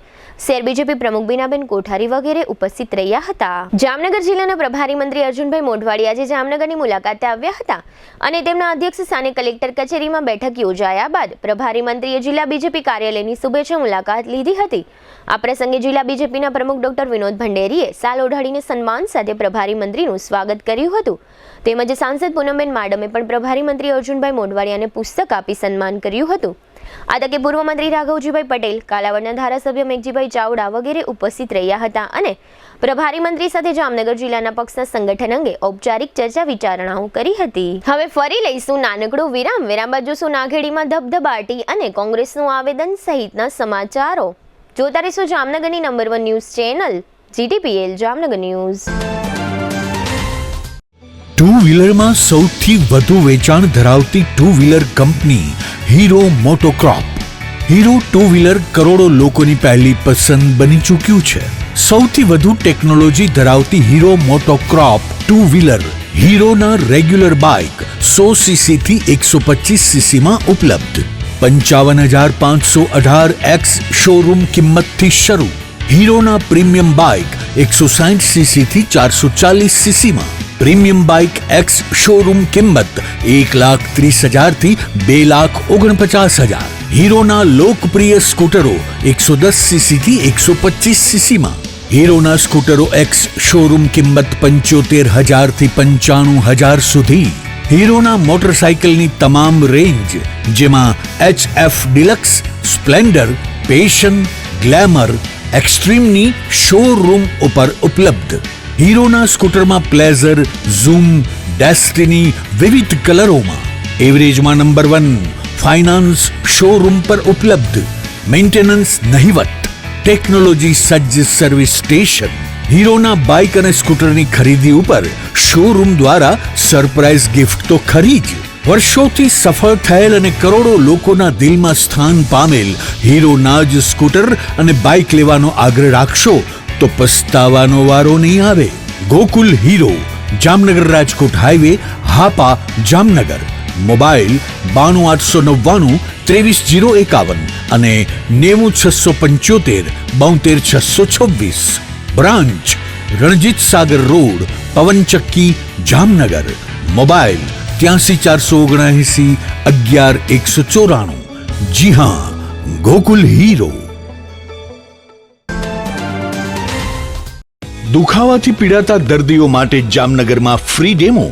S1: શહેર બીજેપી પ્રમુખ બીનાબેન કોઠારી વગેરે ઉપસ્થિત રહ્યા હતા. જામનગર જિલ્લાના પ્રભારી મંત્રી અર્જુનભાઈ મોઢવાડી આજે જામનગરની મુલાકાતે આવ્યા હતા અને તેમના અધ્યક્ષ સ્થાને કલેક્ટર કચેરીમાં બેઠક યોજાયા બાદ પ્રભારી મંત્રીએ જિલ્લા બીજેપી કાર્યાલયની શુભેચ્છા મુલાકાત લીધી હતી. આ પ્રસંગે જિલ્લા બીજેપીના પ્રમુખ ડોક્ટર વિનોદ ભંડેરીએ શાલ ઓઢાડીને સન્માન સાથે પ્રભારી મંત્રીનું સ્વાગત કર્યું હતું. તેમજ સાંસદ પૂનમબેન માડમે પણ પ્રભારી મંત્રી અર્જુનભાઈ મોઢવાડિયાને પુસ્તક આપી સન્માન કર્યું હતું. આ તકે પૂર્વ મંત્રી રાઘવજીભાઈ પટેલ, કાલાવડના ધારાસભ્ય મેઘજીભાઈ ચાવડા વગેરે ઉપસ્થિત રહ્યા હતા અને પ્રભારી મંત્રી સાથે જામનગર જિલ્લાના પક્ષના સંગઠન અંગે ઔપચારિક ચર્ચા વિચારણાઓ કરી હતી. હવે ફરી લઈશું નાનકડો વિરામ. વિરામ બાદ જોશું નાઘેડીમાં ધબધબાટી અને કોંગ્રેસનું આવેદન સહિતના સમાચારો. જોતા રહેશો જામનગરની number 1 news channel GTPL Jamnagar news.
S3: Two વ્હીલરમાં સૌથી વધુ વેચાણ ધરાવતી two wheeler company Hero MotoCorp. Hero two wheeler કરોડો લોકોની પહેલી પસંદ બની ચૂક્યું છે. સૌથી વધુ ટેકનોલોજી ધરાવતી હીરો મોટોક્રોપ ટુ વ્હીલર હીરોના રેગ્યુલર બાઇક 100cc થી 125cc માં ઉપલબ્ધ. 55,518 શોરૂમ કિંમતથી શરૂ. હીરોના પ્રીમિયમ બાઇક 160cc થી 440cc માં. પ્રીમિયમ બાઇક એક્સ શોરૂમ કિંમત 1,30,000 થી 2,49,000. હીરોના લોકપ્રિય સ્કૂટરો 110cc થી 125cc માં. હીરોના સ્કૂટરો એક્સ શોરૂમ કિંમત 75,000 થી 95,000 સુધી. હીરોના મોટરસાઇકલની તમામ રેન્જ જેમાં HF deluxe, Splendor, Passion, Glamour, એક્સ્ટ્રીમની શોરૂમ ઉપર ઉપલબ્ધ. હીરોના સ્કૂટરમાં પ્લેઝર, ઝૂમ, ડેસ્ટિની વિવિધ કલરોમાં. એવરેજમાં નંબર 1. ફાઇનાન્સ શોરૂમ પર ઉપલબ્ધ. મેન્ટેનન્સ નહિવત. ટેકનોલોજી સજ્જ સર્વિસ સ્ટેશન. હીરોના બાઇક અને સ્કૂટરની ખરીદી ઉપર શોરૂમ દ્વારા સરપ્રાઇઝ ગિફ્ટ તો ખરી જ. વર્ષોથી સફળ થયેલ અને કરોડો લોકોના દિલમાં સ્થાન પામેલ હીરોના જ સ્કૂટર અને બાઇક લેવાનો આગ્રહ રાખશો તો પસ્તાવાનો વારો નહીં આવે. Gokul Hero, Jamnagar Rajkot highway, Hapa, Jamnagar. Mobile 92,899 23,051 અને 90,675 72,626. Branch Ranjit Sagar road, પવનચક્કી, Jamnagar. Mobile 83,479 11,194. જી હા, ગોકુલ હીરો. દુખાવાથી પીડાતા દર્દીઓ માટે જામનગરમાં ફ્રી ડેમો.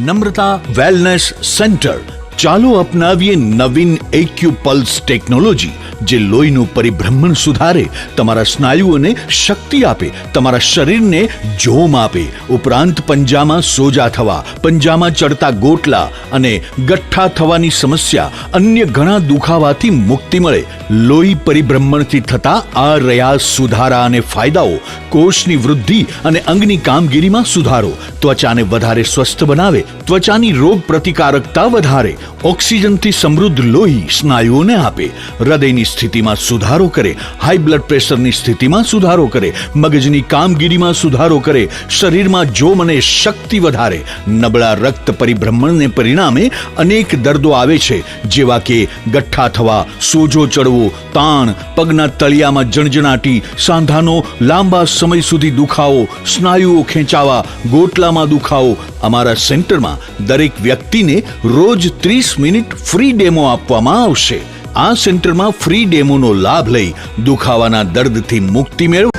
S3: નમ્રતા વેલનેસ સેન્ટર. ચાલો અપનાવીએ નવીન એક્યુપલ્સ ટેકનોલોજી જે લોહીનું પરિભ્રમણ સુધારે, તમારા સ્નાયુઓને શક્તિ આપે, તમારા શરીરને જોમ આપે. ઉપરાંત પંજામાં સોજા થવા, પંજામાં ચડતા ગોટલા અને ગઠ્ઠા થવાની સમસ્યા, અન્ય ઘણા દુખાવાથી મુક્તિ મળે. લોહી પરિભ્રમણથી થતા આ રહ્યા સુધારા અને ફાયદાઓ. કોષની વૃદ્ધિ અને અંગની કામગીરીમાં સુધારો. ત્વચાને વધારે સ્વસ્થ બનાવે, ત્વચાની રોગ પ્રતિકારકતા વધારે. ઓક્સિજનથી સમૃદ્ધ લોહી સ્નાયુઓને આપે. હૃદયની સ્થિતિમાં સુધારો કરે, હાઈ બ્લડ પ્રેશરની સ્થિતિમાં સુધારો કરે, મગજની કામગીરીમાં સુધારો કરે, શરીરમાં જોમ અને શક્તિ વધારે. નબળા રક્ત પરિભ્રમણને પરિણામે અનેક દર્દો આવે છે જેવા કે ગઠ્ઠા થવા, સોજો ચડવો, તાણ, પગના તળિયામાં જણજણાટી, સાંધાનો લાંબા સમય સુધી દુખાવો, સ્નાયુઓ ખેંચાવા, ગોટલામાં દુખાવો. અમારા સેન્ટરમાં દરેક વ્યક્તિને રોજ 30 મિનિટ ફ્રી ડેમો આપવામાં આવશે. આ સેન્ટરમાં ફ્રી ડેમોનો લાભ લઈ દુખાવાના દર્દથી મુક્તિ મેળવો.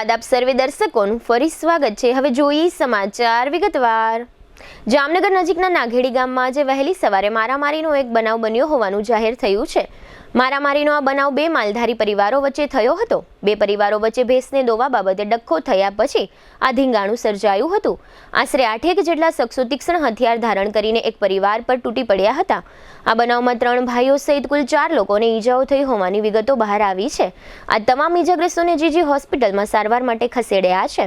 S1: બાદ આપ સર્વે દર્શકોનું ફરી સ્વાગત છે. હવે જોઈએ સમાચાર વિગતવાર. જામનગર નજીકના નાઘેડી ગામમાં આજે વહેલી સવારે મારામારીનો એક બનાવ બન્યો હોવાનું જાહેર થયું છે. મારામારીનો આ બનાવ બે માલધારી પરિવારો વચ્ચે થયો હતો. બે પરિવારો વચ્ચે ભેંસને દોવા બાબતે ડખ્ખો થયા પછી આ ધીંગાણું સર્જાયું હતું. આશરે 8 જેટલા શખ્સો તીક્ષ્ણ હથિયાર ધારણ કરીને એક પરિવાર પર તૂટી પડ્યા હતા. આ બનાવમાં 3 ભાઈઓ સહિત કુલ 4 લોકોને ઈજાઓ થઈ હોવાની વિગતો બહાર આવી છે. આ તમામ ઈજાગ્રસ્તોને જીજી હોસ્પિટલમાં સારવાર માટે ખસેડ્યા છે.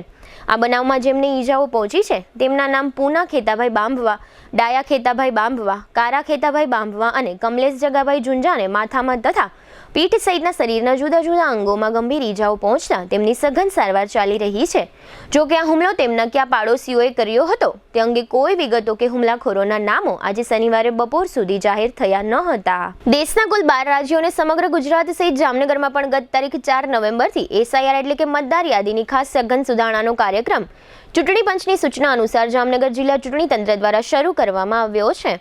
S1: આ બનાવમાં જેમને ઈજાઓ પહોંચી છે તેમના નામ પૂના ખેતાભાઈ બાંભવા, ડાયા ખેતાભાઈ બાંભવા, કારા ખેતાભાઈ બાંભવા અને કમલેશ જગાભાઈ ઝુંઝાને માથામાં તથા પીઠ સહિતના શરીરના જુદા જુદા અંગોમાં ગંભીર ઈજાઓ પહોંચતા તેમની સઘન સારવાર ચાલી રહી છે. જો કે આ હુમલો તેમના કયા પાડોશીઓએ કર્યો હતો તે અંગે કોઈ વિગતો કે હુમલાખોરોના નામો આજે શનિવારે બપોર સુધી જાહેર થયા ન હતા. દેશના કુલ 12 રાજ્યો અને સમગ્ર ગુજરાત સહિત જામનગરમાં પણ ગત તારીખ 4 નવેમ્બરથી SIR એટલે કે મતદાર યાદીની ખાસ સઘન સુધારણાનો કાર્યક્રમ ચૂંટણી પંચની સૂચના અનુસાર જામનગર જિલ્લા ચૂંટણી તંત્ર દ્વારા શરૂ કરવામાં આવ્યો છે.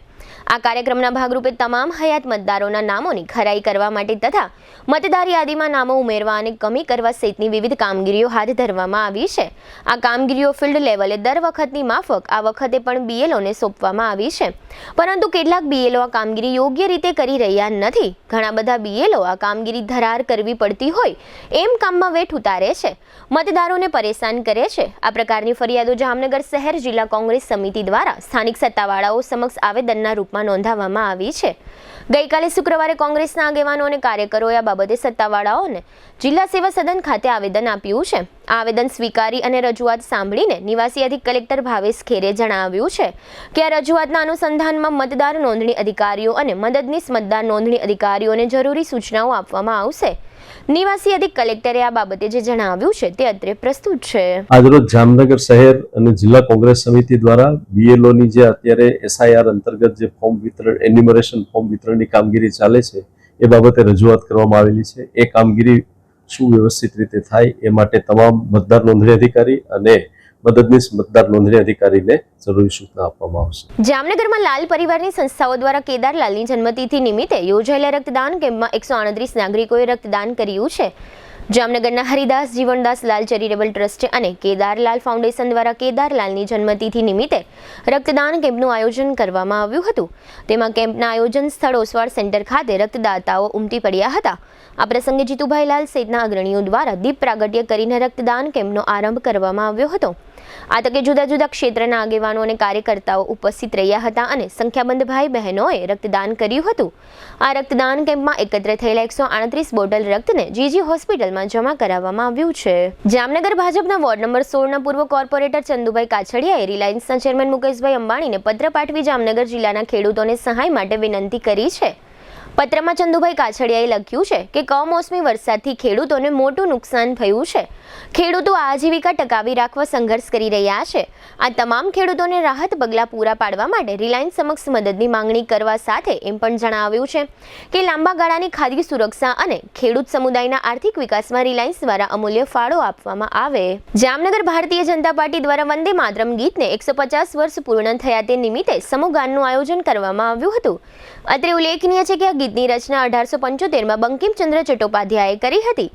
S1: આ કાર્યક્રમના ભાગરૂપે તમામ હયાત મતદારોના નામોની ખરાઈ કરવા માટે તથા મતદાર યાદીમાં નામો ઉમેરવા અને કમી કરવા સહિતની વિવિધ કામગીરીઓ હાથ ધરવામાં આવી છે. આ કામગીરીઓ ફિલ્ડ લેવલે દર વખતની માફક આ વખતે પણ BLOને સોંપવામાં આવી છે. પરંતુ કેટલાક BLO આ કામગીરી યોગ્ય રીતે કરી રહ્યા નથી. ઘણા બધા BLO આ કામગીરી ધરાર કરવી પડતી હોય એમ કામમાં વેઠ ઉતારે છે, મતદારોને પરેશાન કરે છે. આ પ્રકારની ફરિયાદો જામનગર શહેર જિલ્લા કોંગ્રેસ સમિતિ દ્વારા સ્થાનિક સત્તાવાળાઓ સમક્ષ આવેદનના રૂપમાં નોંધાવવામાં આવી છે. ગઈકાલે શુક્રવારે કોંગ્રેસના આગેવાનો અને કાર્યકરોએ આ બાબતે સત્તાવાળાઓને જિલ્લા સેવા સદન ખાતે આવેદન આપ્યું છે. આ આવેદન સ્વીકારી અને રજૂઆત સાંભળીને નિવાસી અધિક કલેક્ટર ભાવેશ ખેરે જણાવ્યું છે કે આ રજૂઆતના અનુસંધાનમાં મતદાર નોંધણી અધિકારીઓ અને મદદનીશ મતદાર નોંધણી અધિકારીઓને જરૂરી સૂચનાઓ આપવામાં આવશે. નિવાસી અધિક કલેક્ટરે આ બાબતે જે જણાવ્યું છે તે અત્રે પ્રસ્તુત છે.
S10: આજરોજ જામનગર શહેર અને જિલ્લા કોંગ્રેસ સમિતિ દ્વારા BLOની જે અત્યારે SIR અંતર્ગત જે ફોર્મ વિતરણ એન્યુમરેશન ફોર્મ વિતરણની કામગીરી ચાલે છે એ બાબતે રજૂઆત કરવામાં આવેલી છે. એ કામગીરી સુવ્યવસ્થિત રીતે થાય એ માટે તમામ મતદાર નોંધણી અધિકારી અને મદદનીશ મતદાર નોંધણી અધિકારીને જરૂરી સૂચના આપવામાં આવશે.
S1: જામનગરમાં લાલ પરિવારની સંસ્થાઓ દ્વારા કેદારલાલની જન્મતિથિ નિમિત્તે યોજાયેલા રક્તદાન કેમ્પમાં 138 નાગરિકોએ રક્તદાન કર્યું છે. જામનગરના હરિદાસ જીવનદાસ લાલ ચેરિટેબલ ટ્રસ્ટ અને કેદારલાલ ફાઉન્ડેશન દ્વારા કેદારલાલની જન્મતિથિ નિમિત્તે રક્તદાન કેમ્પનું આયોજન કરવામાં આવ્યું હતું. તેમાં કેમ્પના આયોજન સ્થળ ઓસવાડ સેન્ટર ખાતે રક્તદાતાઓ ઉમટી પડ્યા હતા. આ પ્રસંગે જીતુભાઈ લાલ સહિતના અગ્રણીઓ દ્વારા દીપ પ્રાગટ્ય કરીને રક્તદાન કેમ્પનો આરંભ કરવામાં આવ્યો હતો. આ તકે જુદા જુદા ક્ષેત્રના આગેવાનો અને કાર્યકર્તાઓ ઉપસ્થિત રહ્યા હતા અને સંખ્યાબંધ ભાઈ બહેનોએ રક્તદાન કર્યું હતું. આ રક્તદાન કેમ્પમાં એકત્ર થયેલા 138 બોટલ રક્તને જીજી હોસ્પિટલમાં જમા કરાવવામાં આવ્યું છે. જામનગર ભાજપના વોર્ડ નંબર 16ના પૂર્વ કોર્પોરેટર ચંદુભાઈ કાછડિયાએ રિલાયન્સના ચેરમેન મુકેશભાઈ અંબાણીને પત્ર પાઠવી જામનગર જિલ્લાના ખેડૂતોને સહાય માટે વિનંતી કરી છે. પત્રમાં ચંદુભાઈ કાછડિયાએ લખ્યું છે કે કમોસમી વરસાદથી ખેડૂતોને મોટું નુકસાન થયું છે. ખેડૂતો આજીવિકા ટકાવી રાખવા સંઘર્ષ કરી રહ્યા છે. આ તમામ ખેડૂતોને રાહત પગલાં પૂરા પાડવા માટે રિલાયન્સ સમક્ષ મદદની માંગણી કરવા સાથે એમ પણ જણાવ્યું છે કે લાંબા ગાળાની ખાદ્ય સુરક્ષા અને ખેડૂત સમુદાયના આર્થિક વિકાસમાં રિલાયન્સ દ્વારા અમૂલ્ય ફાળો આપવામાં આવે. જામનગર ભારતીય જનતા પાર્ટી દ્વારા વંદે માતરમ ગીતને 150 વર્ષ પૂર્ણ થયા તે નિમિત્તે સમૂહગાનનું આયોજન કરવામાં આવ્યું હતું. અત્રે ઉલ્લેખનીય છે કે આ ગીતની રચના 1875માં બંકિમચંદ્ર ચટ્ટોપાધ્યાયે કરી હતી.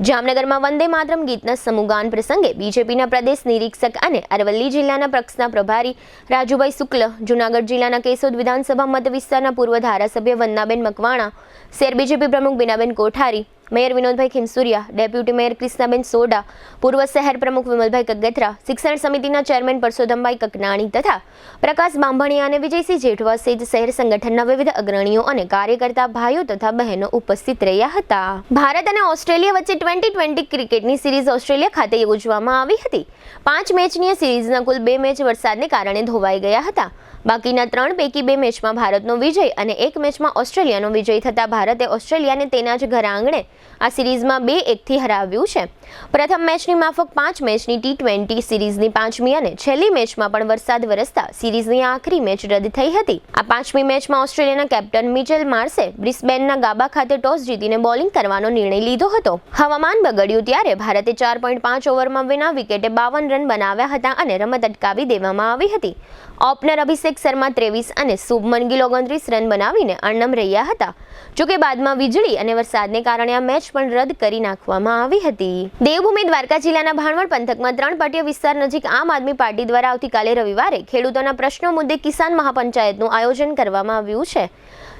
S1: જામનગરમાં વંદે માતરમ ગીતના સમૂહગાન પ્રસંગે બીજેપીના પ્રદેશ નિરીક્ષક અને અરવલ્લી જિલ્લાના પક્ષના પ્રભારી રાજુભાઈ શુક્લ, જૂનાગઢ જિલ્લાના કેશોદ વિધાનસભા મત વિસ્તારના પૂર્વ ધારાસભ્ય વંદનાબેન મકવાણા, શહેર બીજેપી પ્રમુખ Binaben Kothari, mayor Vinodbhai Khimsuriya, deputy mayor Krishnaben Soda, પૂર્વ શહેર પ્રમુખ વિમલભાઈ કગથરા, શિક્ષણ સમિતિના ચેરમેન પરસોત્તમભાઈ કકનાણી તથા પ્રકાશ બાંભણિયા અને વિજયસિંહ જેઠવા સહિત શહેર સંગઠનના વિવિધ અગ્રણીઓ અને કાર્યકર્તા ભાઈઓ તથા બહેનો ઉપસ્થિત રહ્યા હતા. ભારત અને ઓસ્ટ્રેલિયા વચ્ચે T20 ક્રિકેટની સિરીઝ ઓસ્ટ્રેલિયા ખાતે યોજવામાં આવી હતી. 5 મેચની સિરીઝના કુલ 2 મેચ વરસાદને કારણે ધોવાઈ ગયા હતા. બાકીના 3 પૈકી 2 મેચમાં ભારતનો વિજય અને 1 મેચમાં ઓસ્ટ્રેલિયાનો વિજય થતા ભારતે ઓસ્ટ્રેલિયાને તેના જ ઘર આંગણે આ સિરીઝમાં 2-1થી હરાવ્યું છે. પ્રથમ મેચની માફક 5 મેચની T20 સિરીઝની 5મી અને છેલ્લી મેચમાં પણ વરસાદ વરસતા સિરીઝની આખરી મેચ રદ થઈ હતી. આ 5મી મેચમાં ઓસ્ટ્રેલિયાના કેપ્ટન મિચેલ માર્શે બ્રિસ્બેનના ગાબા ખાતે ટોસ જીતીને બોલિંગ કરવાનો નિર્ણય લીધો હતો. હવામાન બગડ્યું ત્યારે ભારતે 4.5 ઓવરમાં વિના વિકેટે 52 રન બનાવ્યા હતા અને રમત અટકાવી દેવામાં આવી હતી. ઓપનર અભિષેક શર્મા 23 અને શુભમન ગિલ 29 રન બનાવીને અણનમ રહ્યા હતા. જોકે બાદમાં વીજળી અને વરસાદને કારણે આ મેચ પણ રદ કરી નાખવામાં આવી હતી. દેવભૂમિ દ્વારકા જિલ્લાના ભાણવડ પંથકમાં 3 પાટીય વિસ્તાર નજીક આમ આદમી પાર્ટી દ્વારા આવતીકાલે રવિવારે ખેડૂતોના પ્રશ્નો મુદ્દે કિસાન મહાપંચાયતનું આયોજન કરવામાં આવ્યું છે,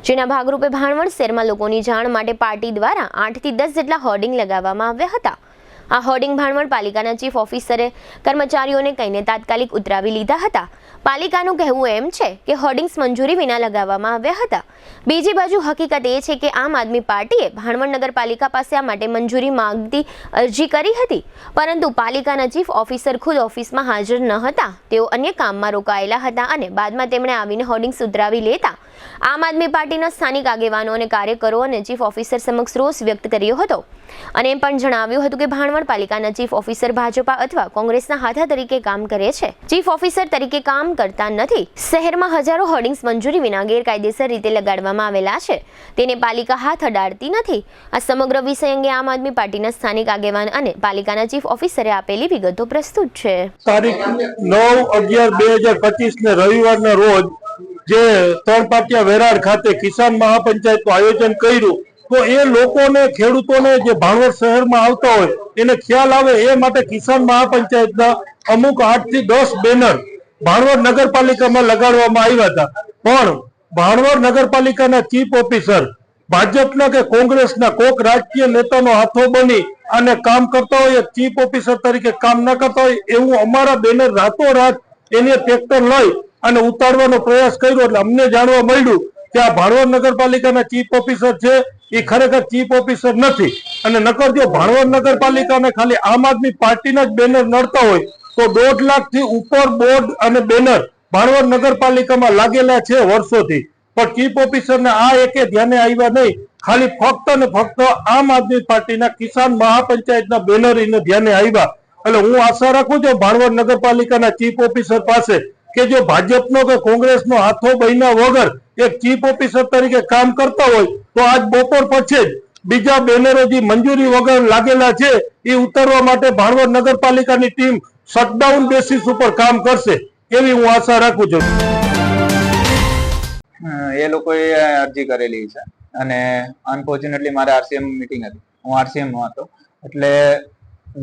S1: જેના ભાગરૂપે ભાણવડ શહેરમાં લોકોની જાણ માટે પાર્ટી દ્વારા 8 થી 10 જેટલા હોર્ડિંગ લગાવવામાં આવ્યા હતા. આ હોર્ડિંગ ભાણવડ પાલિકાના ચીફ ઓફિસરે કર્મચારીઓને કહીને તાત્કાલિક ઉતરાવી લીધા હતા. પાલિકાનું કહેવું એમ છે કે હોર્ડિંગ્સ મંજૂરી વિના લગાવવામાં આવ્યા હતા. બીજી બાજુ હકીકત એ છે કે આમ આદમી પાર્ટીએ ભાણવડ નગરપાલિકા પાસે આ માટે મંજૂરી માંગતી અરજી કરી હતી, પરંતુ પાલિકાના ચીફ ઓફિસર ખુદ ઓફિસમાં હાજર ન હતા. તેઓ અન્ય કામમાં રોકાયેલા હતા અને બાદમાં તેમણે આવીને હોર્ડિંગ્સ ઉતરાવી લેતા આમ આદમી પાર્ટીના સ્થાનિક આગેવાનો અને કાર્યકરો અને ચીફ ઓફિસર સમક્ષ રોષ વ્યક્ત કર્યો હતો અને એમ પણ જણાવ્યું હતું કે ભાણવડ પાલિકાના ચીફ ઓફિસર ભાજપા અથવા કોંગ્રેસના હાથા તરીકે કામ કરે છે. ચીફ ઓફિસર તરીકે કામ કરતા નથી. શહેરમાં હજારો હોર્ડિંગ્સ મંજૂરી વિના ગેરકાયદેસર રીતે લગાડવામાં આવેલા છે, તેને પાલિકા હાથ અડાડતી નથી. આ સમગ્ર વિષય અંગે આમ આદમી પાર્ટીના સ્થાનિક આગેવાન અને પાલિકાના ચીફ ઓફિસરે આપેલી વિગતો પ્રસ્તુત છે.
S11: તારીખ 9/11/2025 ને રવિવારના રોજ જે 3 પાટિયા વેરાડ ખાતે કિસાન મહાપંચાયતનું આયોજન કર્યું, તો એ લોકોને, ખેડૂતોને જે ભાણવડ શહેરમાં આવતા હોય એને ખ્યાલ આવે એ માટે કિસાન મહાપંચાયતના અમુક 8 થી 10 બેનર ભાણવડ નગરપાલિકામાં લગાડવામાં આવ્યા હતા. પણ ભાણવડ નગરપાલિકાના ચીફ ઓફિસર ભાજપના કે કોંગ્રેસના કોક રાજકીય નેતાનો હાથો બની અને કામ કરતા હોય, ચીફ ઓફિસર તરીકે કામ ન કરતા હોય એવું અમારા બેનર રાતોરાત એને ટ્રેક્ટર લઈ અને ઉતારવાનો પ્રયાસ કર્યો. એટલે અમને જાણવા મળ્યું કે આ ભાણવડ નગરપાલિકાના ચીફ ઓફિસર છે એ ખરેખર ચીફ ઓફિસર નથી. અને નકર જો ભાણવડ નગરપાલિકાને ખાલી આમ આદમી પાર્ટીના જ બેનર નડતા હોય તો 1.5 લાખથી ઉપર બોર્ડ અને બેનર ભાણવડ નગરપાલિકામાં લાગેલા છે વર્ષોથી, પણ ચીફ ઓફિસરને આ એકે ધ્યાને આવ્યા નહીં. ખાલી ફક્ત ને ફક્ત આમ આદમી પાર્ટીના કિસાન મહાપંચાયતના બેનર એને ધ્યાને આવ્યા. એટલે હું આશા રાખું છું ભાણવડ નગરપાલિકાના ચીફ ઓફિસર પાસે કે જો ભાજપનો કે કોંગ્રેસનો હાથો બન્યા વગર એક ચીફ ઓફિસર તરીકે કામ કરતા હોય તો આજ બપોર પછી જ બીજા બેનરો જે મંજૂરી વગર લાગેલા છે એ ઉતારવા માટે ભાણવડ નગરપાલિકાની ટીમ શટડાઉન બેસિસ ઉપર કામ કરશે એવી હું આશા રાખું છું.
S12: એ લોકોએ અરજી કરેલી છે અને અનફોર્ચ્યુનેટલી મારે આરસીએમ મીટિંગ હતી, હું આરસીએમ નો હતો, એટલે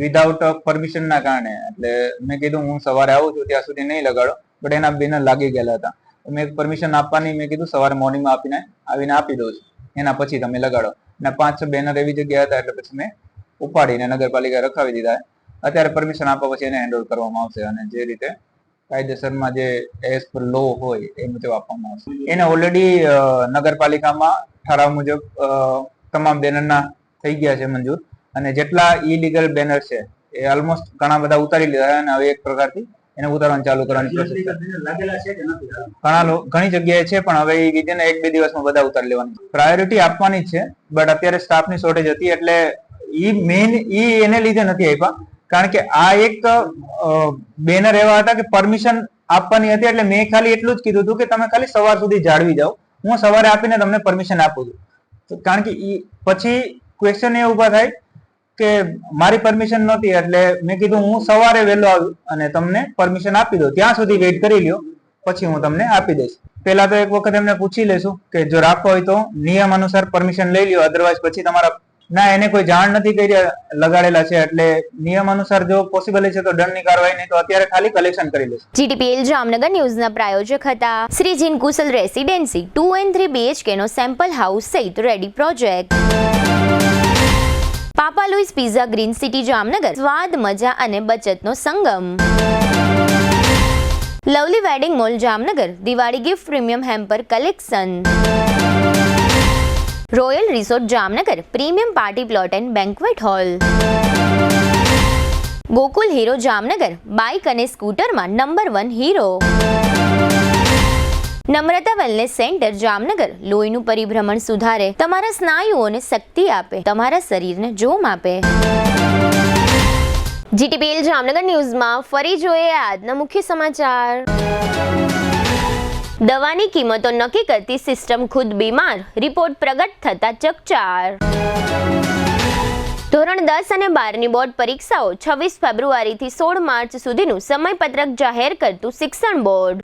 S12: વિધાઉટ પરમિશન ના કારણે એટલે મેં કીધું હું સવારે આવું છું ત્યાં સુધી નહીં લગાડો, બટ એના બેનર લાગી ગયેલા હતા. મેં પરમિશન આપવાની મેં કીધું સવારે મોર્નિંગમાં આવીને આપી દઉં છું, એના પછી તમે લગાડો. અને 5-6 બેનર એવી જગ્યા હતા એટલે પછી મેં ઉપાડીને નગરપાલિકા રખાવી દીધા. અત્યારે પરમિશન આપ્યા પછી એને હેન્ડ ઓવર કરવામાં આવશે અને જે રીતે કાયદેસરમાં જે એઝ પર લો હોય એ મુજબ આપવામાં આવશે. એને ઓલરેડી નગરપાલિકામાં ઠરાવ મુજબ તમામ બેનરના થઈ ગયા છે મંજૂર, અને જેટલા ઇલીગલ બેનર છે એ ઓલમોસ્ટ ઘણા બધા ઉતારી લીધા અને હવે એક પ્રકારથી એને ઉતારવાનું ચાલુ કરવાની પ્રોસેસ છે. ઘણી જગ્યાએ છે પણ હવે વિધિન 1-2 દિવસમાં બધા ઉતારી લેવાની પ્રાયોરિટી આપવાની છે. બટ અત્યારે સ્ટાફની શોર્ટેજ હતી એટલે એને લીધે નથી આપ્યા, કારણ કે આ એક બેનર એવા હતા કે પરમિશન આપવાની હતી. એટલે મેં ખાલી એટલું જ કીધું હતું કે તમે ખાલી સવાર સુધી જાળવી જાઓ, હું સવારે આપીને તમને પરમિશન આપું છું. કારણ કે પછી ક્વેશ્ચન એ ઉભા થાય કે મારી પરમિશન નહોતી એટલે મેં કીધું હું સવારે વહેલો આવ્યું અને તમને પરમિશન આપી દો, ત્યાં સુધી વેઇટ કરી લ્યો પછી હું તમને આપી દઈશ. પહેલા તો એક વખત એમને પૂછી લેશું કે જો રાખવો હોય તો નિયમ અનુસાર પરમિશન લઈ લ્યો, અધરવાઇઝ પછી તમારા ના એને કોઈ જાણ નથી કરી લગાડેલા છે એટલે નિયમ અનુસાર જો પોસિબલ છે તો દંડની કાર્યવાહી, નહીં તો અત્યારે ખાલી કલેક્શન કરી લેશે.
S1: જીટીપીએલ જામનગર ન્યૂઝના પ્રાયોજક હતા Shri Jeen Kushal residency 2 and 3 BHK નો સેમ્પલ હાઉસ સહિત ready project. Papa Louis pizza green city Jamnagar, સ્વાદ, મજા અને બચતનો સંગમ. Lovely wedding mall Jamnagar, Diwali gift premium hamper collection. Royal resort Jamnagar, premium party plot and banquet hall. Gokul Hero Jamnagar, bike અને સ્કૂટરમાં number 1 Hero. Namrata wellness centre Jamnagar, લોહીનું પરિભ્રમણ સુધારે, તમારા સ્નાયુઓને શક્તિ આપે, તમારા શરીરને જોમ આપે. જીટીપીએલ જામનગર ન્યૂઝમાં ફરી જોઈએ આજના મુખ્ય સમાચાર. દવાની કિંમતો નક્કી કરતી સિસ્ટમ ખુદ બીમાર, રિપોર્ટ પ્રગટ થતા ચકચાર. ધોરણ 10 અને 12ની બોર્ડ પરીક્ષાઓ 26 ફેબ્રુઆરીથી 16 માર્ચ સુધીનું સમયપત્રક જાહેર કરતું શિક્ષણ બોર્ડ.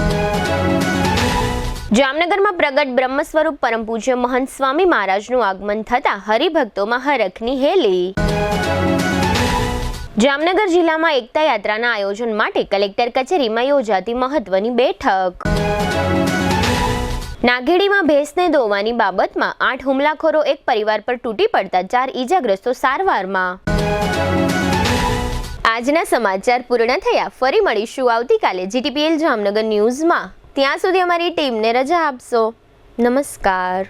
S1: જામનગરમાં પ્રગટ બ્રહ્મ સ્વરૂપ પરમ પૂજ્ય મહંત સ્વામી મહારાજનું આગમન થતા હરિભક્તોમાં હરખની હેલી. જામનગર જિલ્લામાં એકતા યાત્રાના આયોજન માટે કલેક્ટર કચેરીમાં યોજાતી મહત્વની બેઠક. નાગેડીમાં ભેંસને દોવાની બાબતમાં 8 હુમલાખોરો એક પરિવાર પર તૂટી પડતા 4 ઈજાગ્રસ્તો સારવારમાં. આજના સમાચાર પૂર્ણ થયા. ફરી મળીશું આવતીકાલે GTPL જામનગર ન્યૂઝમાં. ત્યાં સુધી અમારી ટીમને રજા આપશો. નમસ્કાર.